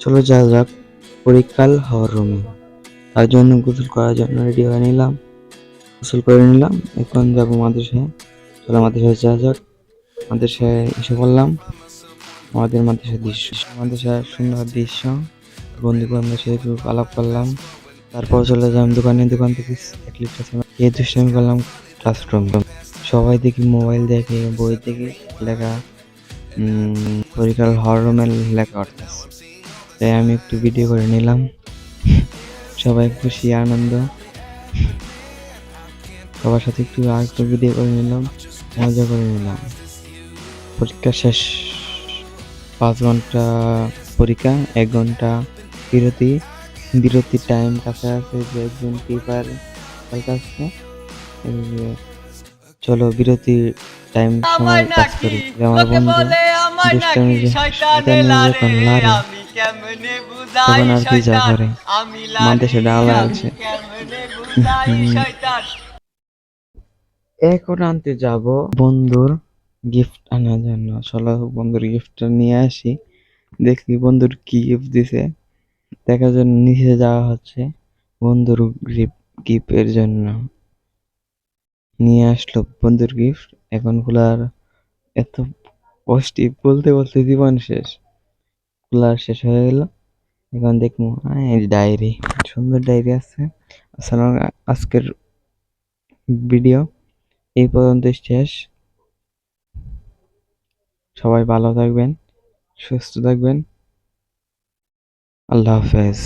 চলো যাওয়া যাক পরীক্ষার হওয়ার রুমে। তার জন্য গোসল করার জন্য রেডি হয়ে নিলাম, গোসল করে নিলাম। এখন যাবো মাদ্রাসায়। চলো মাদ্রাসায় যাওয়া যাক। মাদ্রাসায় এসে পড়লাম। আমাদের মাদ্রাসার সুন্দর দৃশ্য, বন্ধু বান্ধবের সাথে একটু আলাপ করলাম। তারপর চলে গেলাম দোকানে, দোকান থেকে এক লিটার খেয়ে দুষ্টামি করলাম ক্লাসরুম। সবাই দেখি মোবাইল দেখে, বই দেখে লেখা পরীক্ষার হল রুমের লেখা অর্থাৎ। তাই আমি একটু ভিডিও করে নিলাম। সবাই খুশি আনন্দ, সবার সাথে একটু আর একটু ভিডিও করে নিলাম, মজা করে নিলাম। পরীক্ষা শেষ, 5 ঘন্টা পরীক্ষা, 1 ঘন্টা বিরতি। বিরতির টাইম কাছে আছে, যে একজন পেপার পাল্টাচ্ছে। এই যে চলো বিরতির টাইম সময় আমার কাজ নাকি করি। যে আমার লোকে বন্ধু বলে আমার দুষ্টামি নাকি শয়তানি শয়তানে লারে, যখন লারে আমি কেমনে বুঝাই তখন আর কি যা শয়তান, করে আমি লারি মাদ্রাসা ডালা আমি আছে। কেমনে বুঝাই শয়তান। এখন আনতে যাব বন্ধুর গিফট আনার জন্য। চলো বন্ধুর গিফটটা নিয়ে আসি, দেখি বন্ধুর কি গিফট দিছে। দেখার জন্য নিচে যাওয়া হচ্ছে। বন্ধুর গিফটের জন্য নিয়ে আসলো বন্ধুর গিফট। এখন খোলার এত কষ্টি, বলতে বলতে জীবন শেষ। খোলার শেষ হয়ে গেল। এখন দেখবো ডায়েরি, সুন্দর ডায়েরি আছে। আসলে আজকের ভিডিও এই পর্যন্ত শেষ। সবাই ভালো থাকবেন, সুস্থ থাকবেন। আল্লাহ হাফেজ।